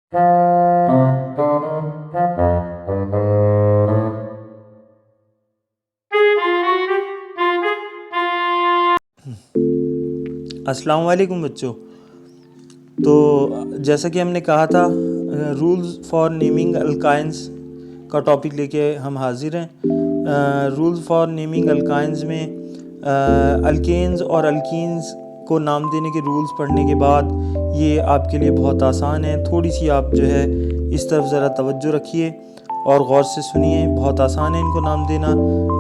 अस्सलाम वालेकुम बच्चों। तो जैसा कि हमने कहा था, रूल्स फॉर नेमिंग अल्काइंस का टॉपिक लेके हम हाजिर हैं। रूल्स फॉर नेमिंग अल्काइंस में अल्केन्स और अल्कीन्स को नाम देने के रूल्स पढ़ने के बाद ये आपके लिए बहुत आसान है। थोड़ी सी आप जो है इस तरफ ज़रा तवज्जो रखिए और गौर से सुनिए। बहुत आसान है इनको नाम देना।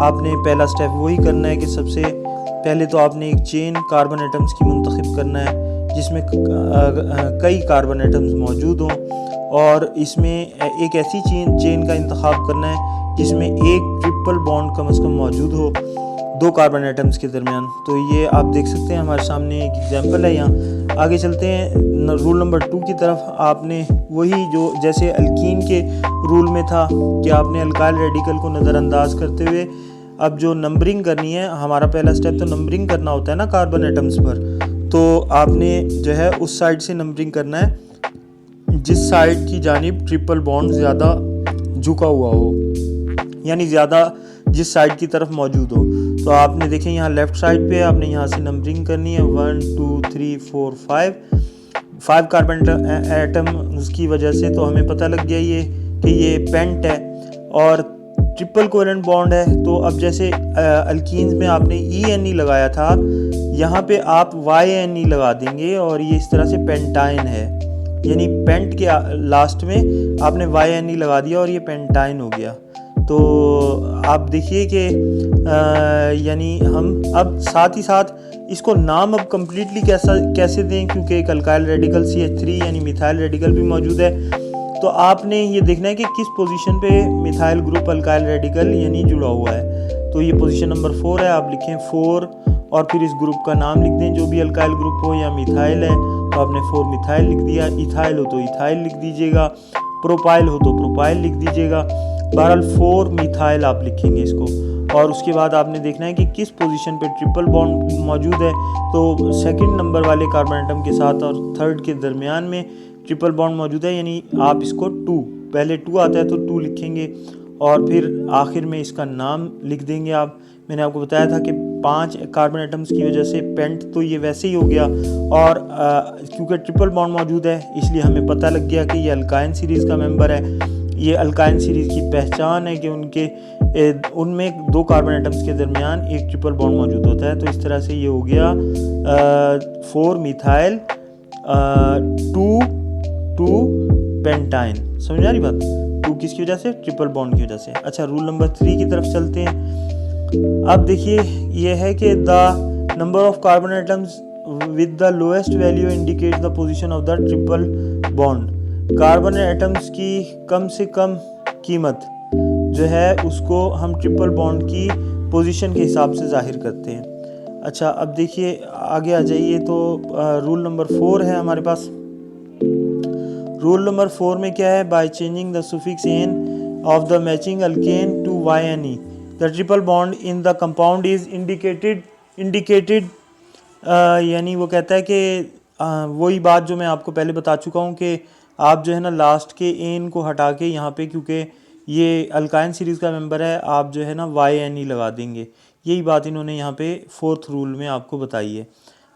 आपने पहला स्टेप वही करना है कि सबसे पहले तो आपने एक चेन कार्बन एटम्स की मुंतखब करना है जिसमें कई कार्बन एटम्स मौजूद हों, और इसमें एक ऐसी चेन का इंतखाब करना है जिसमें एक ट्रिपल बॉन्ड कम से कम मौजूद हो दो कार्बन एटम्स के दरमियान। तो ये आप देख सकते हैं हमारे सामने एक एग्जांपल है। यहाँ आगे चलते हैं रूल नंबर 2 की तरफ। आपने वही जो जैसे अल्कीन के रूल में था कि आपने अल्काइल रेडिकल को नज़रअंदाज करते हुए अब जो नंबरिंग करनी है, हमारा पहला स्टेप तो नंबरिंग करना होता है ना कार्बन एटम्स पर। तो आपने जो है उस साइड से नंबरिंग करना है जिस साइड की जानिब ट्रिपल बॉन्ड ज़्यादा झुका हुआ हो, यानी ज़्यादा जिस साइड की तरफ मौजूद हो। तो आपने देखें यहाँ लेफ़्ट साइड पे आपने यहाँ से नंबरिंग करनी है 1 2 3 4 5 कार्बन एटम उसकी वजह से तो हमें पता लग गया ये कि ये पेंट है और ट्रिपल कोवेलेंट बॉन्ड है। तो अब जैसे अल्कीन्स में आपने ई लगाया था, यहाँ पे आप YNE लगा देंगे और ये इस तरह से पेंटाइन है, यानी पेंट के लास्ट में आपने YNE लगा दिया और ये पेंटाइन हो गया। तो आप देखिए कि यानी हम अब साथ ही साथ इसको नाम अब कम्प्लीटली कैसे दें, क्योंकि एक अल्काइल रेडिकल CH3 यानी मिथाइल रेडिकल भी मौजूद है। तो आपने ये देखना है कि किस पोजीशन पे मिथाइल ग्रुप अल्काइल रेडिकल यानी जुड़ा हुआ है। तो ये पोजीशन नंबर 4 है। आप लिखें 4 और फिर इस ग्रुप का नाम लिख दें, जो भी अल्काइल ग्रुप हो। या मिथाइल है तो आपने 4 मिथाइल लिख दिया, इथाइल हो तो इथाइल लिख दीजिएगा, प्रोपाइल हो तो प्रोपाइल लिख दीजिएगा। बहरहाल 4 मिथाइल आप लिखेंगे इसको। और उसके बाद आपने देखना है कि किस पोजीशन पे ट्रिपल बॉन्ड मौजूद है। तो सेकंड नंबर वाले कार्बन एटम के साथ और थर्ड के दरमियान में ट्रिपल बॉन्ड मौजूद है, यानी आप इसको 2, पहले 2 आता है तो 2 लिखेंगे और फिर आखिर में इसका नाम लिख देंगे आप। मैंने आपको बताया था कि 5 कार्बन एटम्स की वजह से पेंट तो ये वैसे ही हो गया, और क्योंकि ट्रिपल बॉन्ड मौजूद है इसलिए हमें पता लग गया कि ये अल्काइन सीरीज़ का मेंबर है। ये अल्काइन सीरीज़ की पहचान है कि उनमें 2 कार्बन एटम्स के दरमियान एक ट्रिपल बॉन्ड मौजूद होता है। तो इस तरह से ये हो गया 4 मिथाइल 2 पेंटाइन। समझ आ रही बात? 2 किसकी वजह से? ट्रिपल बॉन्ड की वजह से। अच्छा, रूल नंबर 3 की तरफ चलते हैं। अब देखिए ये है कि the number of carbon atoms with the lowest value indicate the position of the triple bond. Carbon atoms की कम से कम कीमत जो है उसको हम ट्रिपल बॉन्ड की पोजीशन के हिसाब से जाहिर करते हैं। अच्छा, अब देखिए आगे आ जाइए। तो रूल नंबर 4 है हमारे पास। रूल नंबर 4 में क्या है? By changing the suffix ane of the matching alkane to YNE the triple bond in the compound is indicated. यानी वो कहता है कि वही बात जो मैं आपको पहले बता चुका हूँ कि आप जो है ना लास्ट के एन को हटा के यहाँ पे, क्योंकि ये अल्काइन सीरीज़ का मेंबर है, आप जो है ना YNE लगा देंगे। यही बात इन्होंने यहाँ पे 4th रूल में आपको बताई है।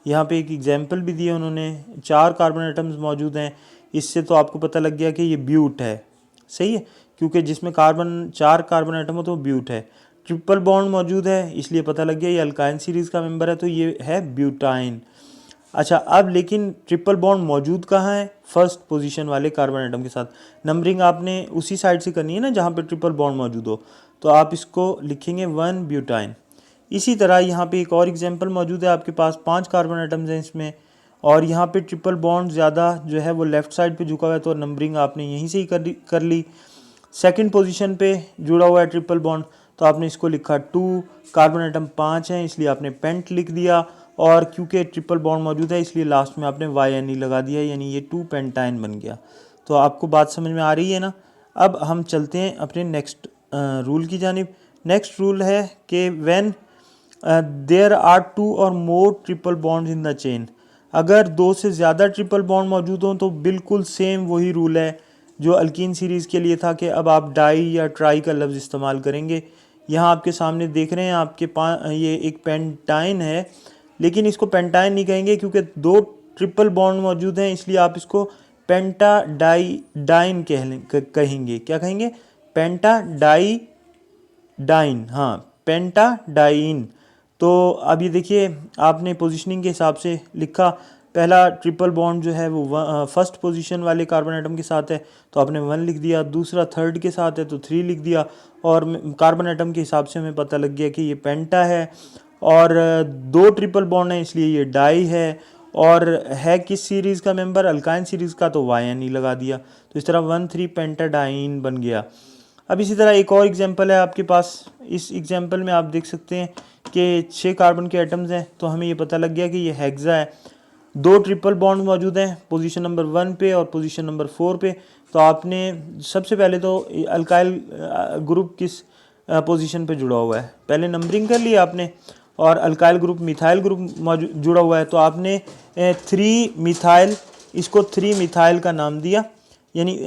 यहाँ पे एक एग्जांपल भी दिया उन्होंने। 4 कार्बन एटम्स मौजूद हैं, इससे तो आपको पता लग गया कि ये ब्यूट है। सही है, क्योंकि जिसमें 4 कार्बन एटम हो तो ब्यूट है। ट्रिपल बॉन्ड मौजूद है इसलिए पता लग गया ये अल्काइन सीरीज़ का मेंबर है, तो ये है ब्यूटाइन। अच्छा, अब लेकिन ट्रिपल बॉन्ड मौजूद कहाँ है? फर्स्ट पोजीशन वाले कार्बन एटम के साथ। नंबरिंग आपने उसी साइड से करनी है ना जहाँ पे ट्रिपल बॉन्ड मौजूद हो। तो आप इसको लिखेंगे 1 ब्यूटाइन। इसी तरह यहाँ पे एक और एग्जांपल मौजूद है। आपके पास 5 कार्बन एटम्स हैं इसमें, और यहाँ पे ट्रिपल बॉन्ड ज़्यादा जो है वो लेफ़्ट साइड पे झुका हुआ है, तो नंबरिंग आपने यहीं से ही कर ली। सेकंड पोजीशन पे जुड़ा हुआ है ट्रिपल बॉन्ड, तो आपने इसको लिखा 2। कार्बन एटम 5 हैं इसलिए आपने पेंट लिख दिया, और क्योंकि ट्रिपल बॉन्ड मौजूद है इसलिए लास्ट में आपने YNE लगा दिया, यानी ये 2 पेंटाइन बन गया। तो आपको बात समझ में आ रही है ना? अब हम चलते हैं अपने नेक्स्ट रूल की जानिब। नेक्स्ट रूल है कि when there are 2 or more triple bonds in the chain. अगर 2 से ज़्यादा ट्रिपल बॉन्ड मौजूद हों तो बिल्कुल सेम वही रूल है जो अल्कीन सीरीज़ के लिए था कि अब आप डाई या ट्राई का लफ्ज़ इस्तेमाल करेंगे। यहाँ आपके सामने देख रहे हैं आपके पास ये एक पेंटाइन है, लेकिन इसको पेंटाइन नहीं कहेंगे क्योंकि 2 ट्रिपल बॉन्ड मौजूद हैं, इसलिए आप इसको पेंटाडाइन कहेंगे। क्या कहेंगे? पेंटाडाइन, हाँ पेंटाडाइन। तो अब ये देखिए आपने पोजीशनिंग के हिसाब से लिखा, पहला ट्रिपल बॉन्ड जो है वो फर्स्ट पोजीशन वाले कार्बन एटम के साथ है तो आपने 1 लिख दिया, दूसरा थर्ड के साथ है तो 3 लिख दिया, और कार्बन एटम के हिसाब से हमें पता लग गया कि ये पेंटा है, और 2 ट्रिपल बॉन्ड है इसलिए ये डाई है, और है किस सीरीज़ का मेंबर? अल्काइन सीरीज़ का, तो YNE लगा दिया। तो इस तरह 1,3 पेंटाडाइन बन गया। अब इसी तरह एक और एग्जांपल है आपके पास। इस एग्जांपल में आप देख सकते हैं कि 6 कार्बन के एटम्स हैं, तो हमें ये पता लग गया कि ये हेक्सा है। 2 ट्रिपल बॉन्ड मौजूद हैं पोजीशन नंबर 1 पे और पोजीशन नंबर 4 पे। तो आपने सबसे पहले तो अल्काइल ग्रुप किस पोजीशन पे जुड़ा हुआ है पहले नंबरिंग कर लिया आपने, और अल्काइल ग्रुप मिथाइल ग्रुप जुड़ा हुआ है तो आपने 3 मिथाइल, इसको 3 मिथाइल का नाम दिया, यानी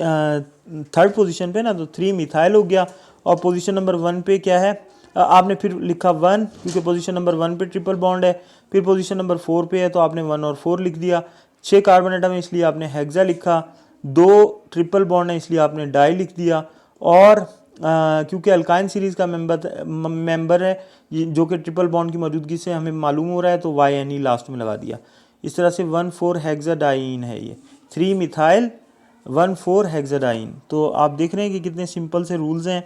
थर्ड पोजीशन पे ना, तो 3 मिथाइल हो गया। और पोजीशन नंबर 1 पे क्या है? आपने फिर लिखा 1 क्योंकि पोजीशन नंबर 1 पे ट्रिपल बॉन्ड है, फिर पोजीशन नंबर 4 पे है तो आपने 1 और 4 लिख दिया। 6 कार्बन एटम है इसलिए आपने हेक्सा लिखा, 2 ट्रिपल बॉन्ड है इसलिए आपने डाई लिख दिया, और क्योंकि अल्काइन सीरीज़ का मेंबर है जो कि ट्रिपल बॉन्ड की मौजूदगी से हमें मालूम हो रहा है तो YNE लास्ट में लगा दिया। इस तरह से 1,4 हेक्साडाइन है ये, 3 मिथाइल 1,4 हेक्साडाइन। तो आप देख रहे हैं कि कितने सिंपल से रूल्स हैं,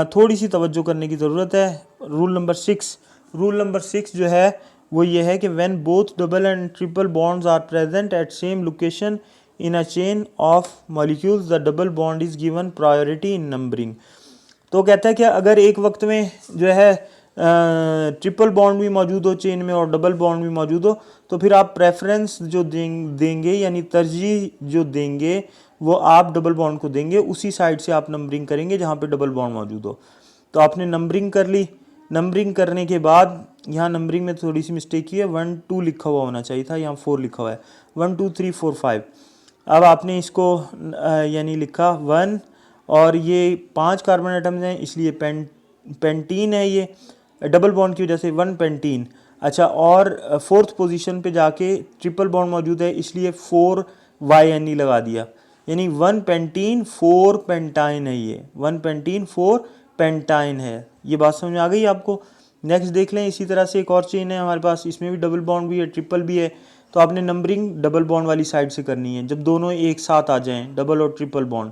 थोड़ी सी तवज्जो करने की ज़रूरत है। रूल नंबर 6 जो है वो ये है कि when both double and triple bonds are present at same location in a chain of molecules the double bond is given priority in numbering. तो कहता है कि अगर एक वक्त में जो है ट्रिपल बॉन्ड भी मौजूद हो चेन में और डबल बॉन्ड भी मौजूद हो तो फिर आप प्रेफरेंस जो देंगे यानी तरजीह जो देंगे वो आप डबल बॉन्ड को देंगे, उसी साइड से आप नंबरिंग करेंगे जहाँ पे डबल बॉन्ड मौजूद हो। तो आपने नंबरिंग कर ली, नंबरिंग करने के बाद यहाँ नंबरिंग में थोड़ी सी मिस्टेक की है, 1 2 लिखा हुआ होना चाहिए था, यहाँ 4 लिखा हुआ है, 1 2 3 4 5। अब आपने इसको यानी लिखा 1, और ये 5 कार्बन एटम्स हैं इसलिए पेंटीन है, ये डबल बॉन्ड की वजह से 1 पेंटीन। अच्छा, और 4th पोजीशन पे जाके ट्रिपल बॉन्ड मौजूद है इसलिए 4 YNE लगा दिया, यानी 1 पेंटीन 4 पेंटाइन है, ये 1 पेंटीन 4 पेंटाइन है। ये बात समझ में आ गई आपको? नेक्स्ट देख लें, इसी तरह से एक और चेन है हमारे पास, इसमें भी डबल बॉन्ड भी है ट्रिपल भी है, तो आपने नंबरिंग डबल बॉन्ड वाली साइड से करनी है जब दोनों एक साथ आ जाएं, डबल और ट्रिपल बॉन्ड।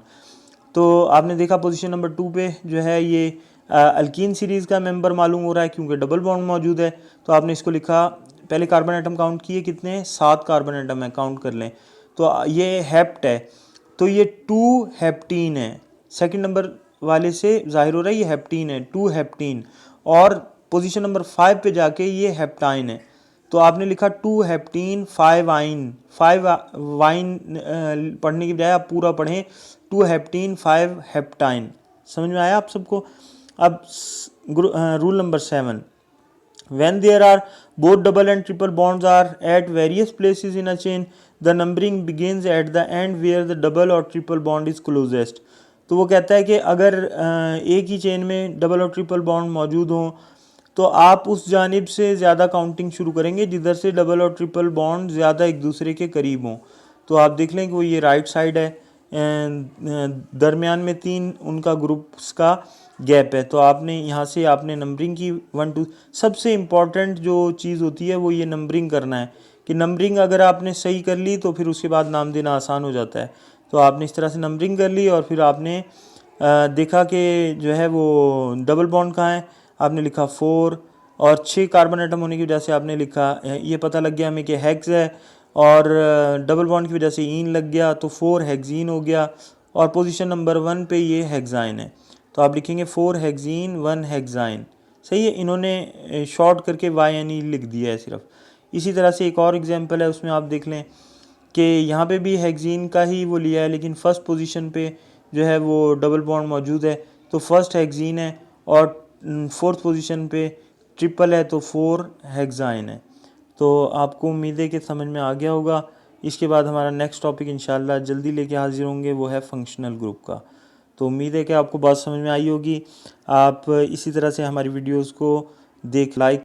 तो आपने देखा पोजीशन नंबर 2 पे जो है ये अल्कीन सीरीज़ का मेंबर मालूम हो रहा है क्योंकि डबल बॉन्ड मौजूद है, तो आपने इसको लिखा, पहले कार्बन एटम काउंट किए, कितने? 7 कार्बन एटम है, काउंट कर लें। तो ये हेप्ट है तो ये 2 हेप्टीन है, सेकंड नंबर वाले से जाहिर हो रहा है ये हेप्टीन है, 2 हेप्टीन। और पोजीशन नंबर 5 पे जाके ये हेप्टाइन है, तो आपने लिखा 2 हेप्टीन 5 आइन, 5 वाइन पढ़ने की बजाय आप पूरा पढ़ें, 2 हेप्टीन 5 हेप्टाइन। समझ में आया आप सबको? अब rule number 7, when there are both double and triple bonds are at various places in a chain, the numbering begins at the end where the double or triple bond is closest। तो वो कहता है कि अगर एक ही chain में double और triple bond मौजूद हों तो आप उस जानिब से ज़्यादा काउंटिंग शुरू करेंगे जिधर से डबल और ट्रिपल बॉन्ड ज़्यादा एक दूसरे के करीब हों। तो आप देख लें कि वो ये राइट साइड है, दरमियान में 3 उनका ग्रुप्स का गैप है, तो आपने यहाँ से आपने नंबरिंग की 1 2। सबसे इम्पॉर्टेंट जो चीज़ होती है वो ये नंबरिंग करना है कि नंबरिंग अगर आपने सही कर ली तो फिर उसके बाद नाम देना आसान हो जाता है। तो आपने इस तरह से नंबरिंग कर ली और फिर आपने देखा कि जो है वो डबल बॉन्ड कहाँ है, आपने लिखा 4, और 6 कार्बन एटम होने की वजह से आपने लिखा, ये पता लग गया हमें कि हेक्स है, और डबल बॉन्ड की वजह से ईन लग गया तो 4 हेक्जीन हो गया, और पोजीशन नंबर 1 पे ये हेक्साइन है तो आप लिखेंगे 4 हेक्जीन 1 हेक्साइन। सही है, इन्होंने शॉर्ट करके YNE लिख दिया है सिर्फ। इसी तरह से एक और एग्जांपल है, उसमें आप देख लें कि यहाँ पे भी हेक्जीन का ही वो लिया है, लेकिन फर्स्ट पोजीशन पे जो है वो डबल बॉन्ड मौजूद है तो फर्स्ट हेक्जीन है, और 4th पोजीशन पे ट्रिपल है तो 4 हेक्साइन है। तो आपको उम्मीद है कि समझ में आ गया होगा। इसके बाद हमारा नेक्स्ट टॉपिक इंशाल्लाह जल्दी लेके हाजिर होंगे, वो है फंक्शनल ग्रुप का। तो उम्मीद है कि आपको बात समझ में आई होगी। आप इसी तरह से हमारी वीडियोस को लाइक